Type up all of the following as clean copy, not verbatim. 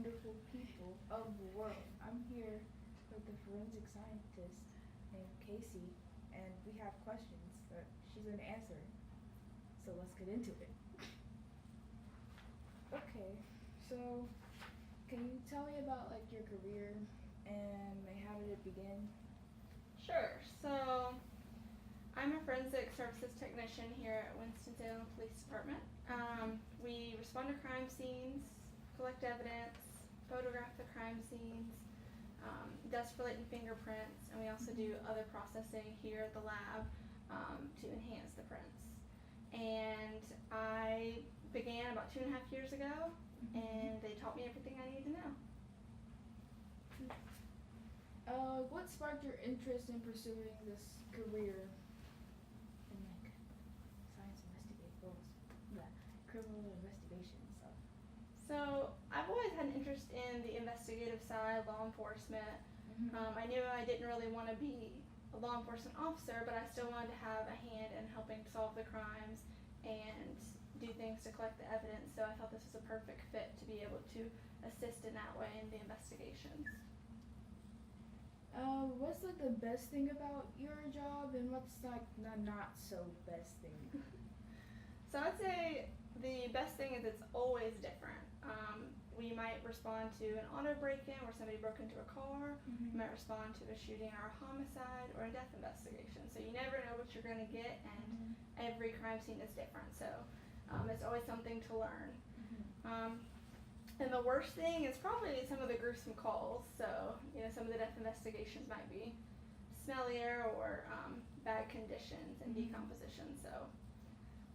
wonderful people of the world. I'm here with the forensic scientist named Casey, and we have questions that she's going to answer. So let's get into it. Okay, so can you tell me about like your career and how did it begin? Sure. So I'm a forensic services technician here at Winston-Salem Police Department. We respond to crime scenes, collect evidence, photograph the crime scenes, dust for latent fingerprints, and we also do other processing here at the lab to enhance the prints. And I began about 2.5 years ago, and they taught me everything I needed to know. What sparked your interest in pursuing this career in like criminal investigation stuff? So I've always had an interest in the investigative side, law enforcement. I knew I didn't really want to be a law enforcement officer, but I still wanted to have a hand in helping solve the crimes and do things to collect the evidence. So I thought this was a perfect fit to be able to assist in that way in the investigations. What's like the best thing about your job, and what's like the not so best thing? So I'd say the best thing is it's always different. We might respond to an auto break-in where somebody broke into a car. We might respond to a shooting or a homicide or a death investigation. So you never know what you're going to get, and every crime scene is different. So it's always something to learn. And the worst thing is probably some of the gruesome calls. So some of the death investigations might be smellier or bad conditions and decomposition. So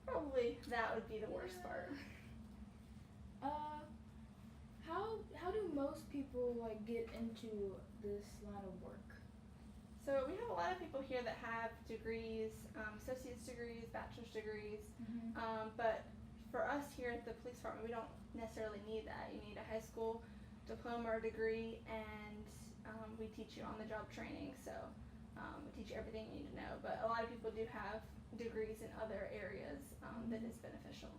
probably that would be the worst part. How do most people like get into this line of work? So we have a lot of people here that have degrees, associate's degrees, bachelor's degrees, but for us here at the police department, we don't necessarily need that. You need a high school diploma or degree, and we teach you on-the-job training. So we teach you everything you need to know. But a lot of people do have degrees in other areas that is beneficial.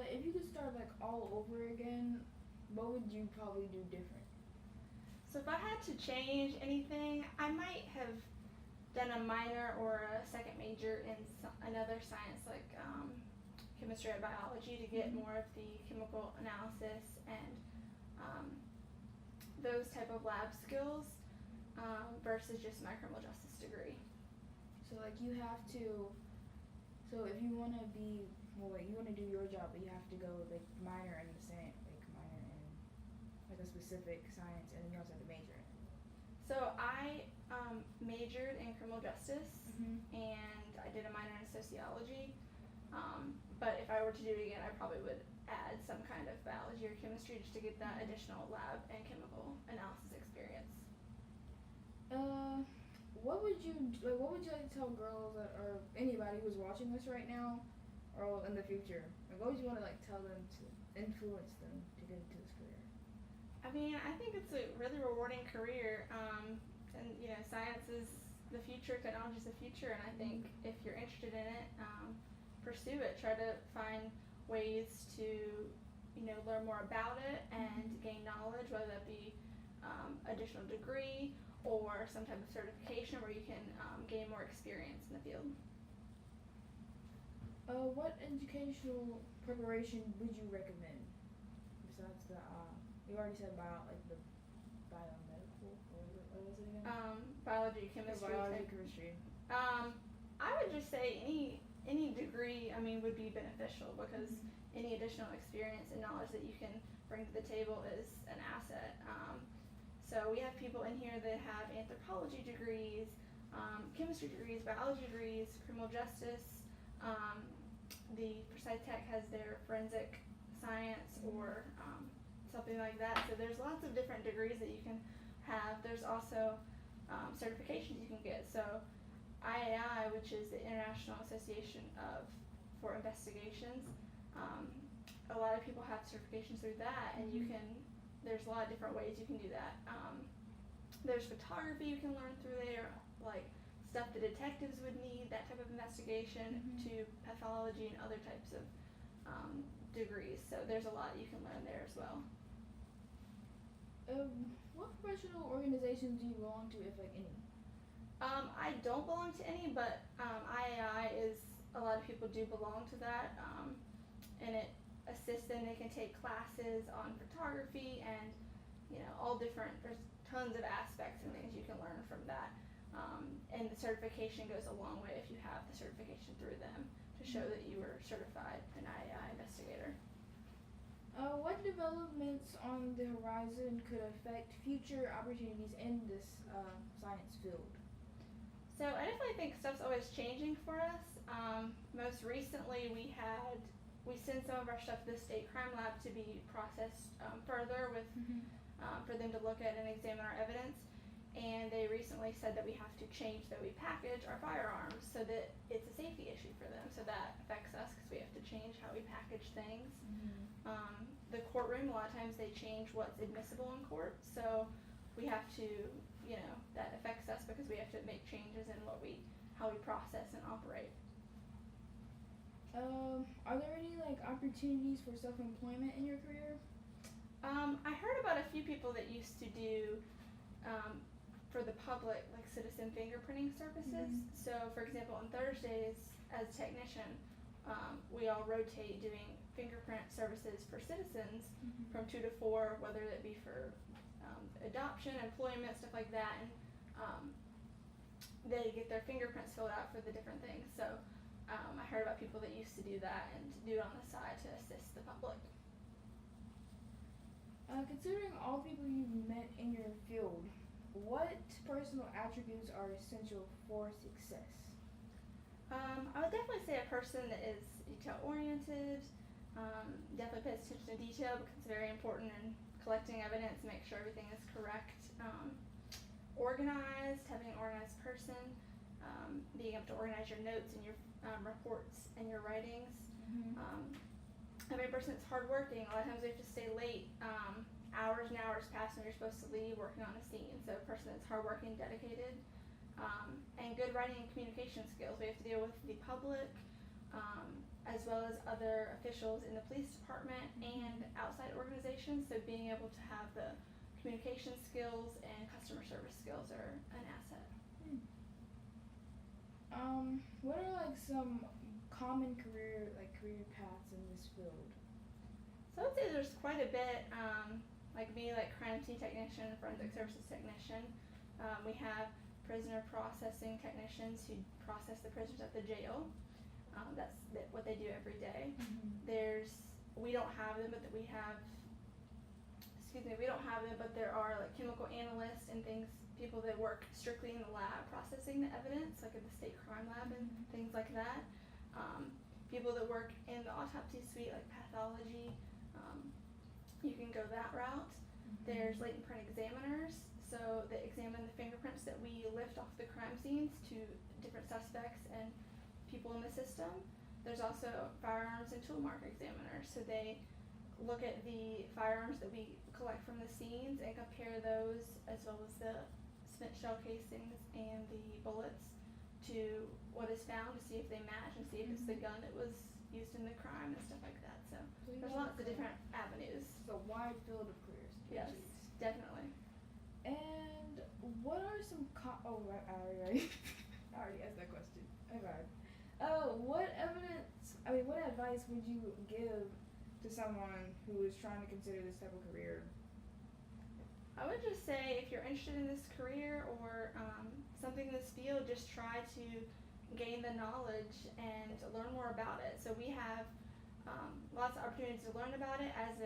If you could start like all over again, what would you probably do different? So if I had to change anything, I might have done a minor or a second major in another science like chemistry or biology to get more of the chemical analysis and those type of lab skills versus just my criminal justice degree. So like you have to, so if you want to be, you want to do your job, but you have to go like minor in the same, like minor in like a specific science, and then you also have to major in it. So I majored in criminal justice, and I did a minor in sociology. But if I were to do it again, I probably would add some kind of biology or chemistry just to get that additional lab and chemical analysis experience. What would you like to tell girls or anybody who's watching this right now or in the future? Like, what would you want to like tell them to influence them to get into this career? I mean, I think it's a really rewarding career, and science is the future, technology is the future, and I think if you're interested in it, pursue it. Try to find ways to learn more about it and gain knowledge, whether that be additional degree or some type of certification where you can gain more experience in the field. What educational preparation would you recommend besides the you already said about like the biomedical, or what was it again? Biology, chemistry. Biology, chemistry. I would just say any degree would be beneficial because any additional experience and knowledge that you can bring to the table is an asset. So we have people in here that have anthropology degrees, chemistry degrees, biology degrees, criminal justice. The Precise Tech has their forensic science or something like that. So there's lots of different degrees that you can have. There's also certifications you can get. So IAI, which is the International Association for Investigations, a lot of people have certifications through that, and there's a lot of different ways you can do that. There's photography you can learn through there, like stuff the detectives would need, that type of investigation, to pathology and other types of degrees. So there's a lot you can learn there as well. What professional organizations do you belong to, if like any? I don't belong to any, but IAI is, a lot of people do belong to that, and it assists them. They can take classes on photography and, all different, there's tons of aspects and things you can learn from that. And the certification goes a long way if you have the certification through them to show that you were certified an IAI investigator. What developments on the horizon could affect future opportunities in this science field? So I definitely think stuff's always changing for us. Most recently we send some of our stuff to the state crime lab to be processed further with for them to look at and examine our evidence. And they recently said that we have to change that we package our firearms so that it's a safety issue for them. So that affects us because we have to change how we package things. The courtroom, a lot of times they change what's admissible in court. So we have to, that affects us because we have to make changes in how we process and operate. Are there any opportunities for self-employment in your career? I heard about a few people that used to do for the public, like citizen fingerprinting services. So for example, on Thursdays as a technician, we all rotate doing fingerprint services for citizens from 2 to 4, whether it be for adoption, employment, stuff like that, and they get their fingerprints filled out for the different things. So I heard about people that used to do that and do it on the side to assist the public. Considering all the people you've met in your field, what personal attributes are essential for success? I would definitely say a person that is detail-oriented, definitely pays attention to detail because it's very important in collecting evidence, make sure everything is correct. Organized, having an organized person, being able to organize your notes and your reports and your writings. Having a person that's hardworking. A lot of times we have to stay late, hours and hours past when you're supposed to leave working on a scene. So a person that's hardworking, dedicated, and good writing and communication skills. We have to deal with the public, as well as other officials in the police department and outside organizations. So being able to have the communication skills and customer service skills are an asset. What are some common career paths in this field? So I would say there's quite a bit. Like crime scene technician, forensic services technician. We have prisoner processing technicians who process the prisoners at the jail. That's what they do every day. We don't have them, but there are chemical analysts and people that work strictly in the lab processing the evidence, like at the state crime lab and things like that. People that work in the autopsy suite, like pathology, you can go that route. There's latent print examiners, so they examine the fingerprints that we lift off the crime scenes to different suspects and people in the system. There's also firearms and tool mark examiners, so they look at the firearms that we collect from the scenes and compare those as well as the spent shell casings and the bullets to what is found to see if they match and see if it's the gun that was used in the crime and stuff like that. So there's lots of different avenues. It's a wide field of careers. Yes, definitely. And what are some I already asked that question. Okay. What advice would you give to someone who is trying to consider this type of career? I would just say if you're interested in this career or something in this field, just try to gain the knowledge and learn more about it. So we have lots of opportunities to learn about it. As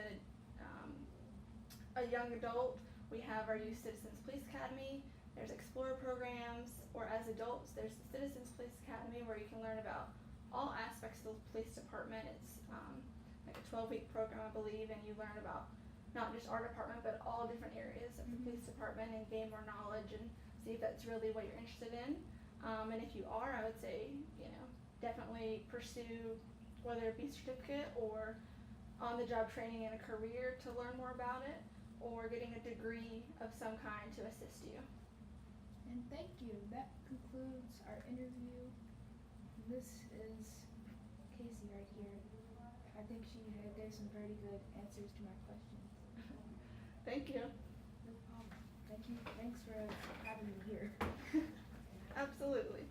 a young adult, we have our Youth Citizens Police Academy. There's Explorer programs, or as adults, there's the Citizens Police Academy where you can learn about all aspects of the police department. It's like a 12-week program, I believe, and you learn about not just our department, but all different areas of the police department and gain more knowledge and see if that's really what you're interested in. And if you are, I would say, definitely pursue whether it be certificate or on-the-job training in a career to learn more about it, or getting a degree of some kind to assist you. And thank you. That concludes our interview. This is Casey right here. I think she gave some pretty good answers to my questions. Thank you. No problem. Thank you. Thanks for having me here. Absolutely.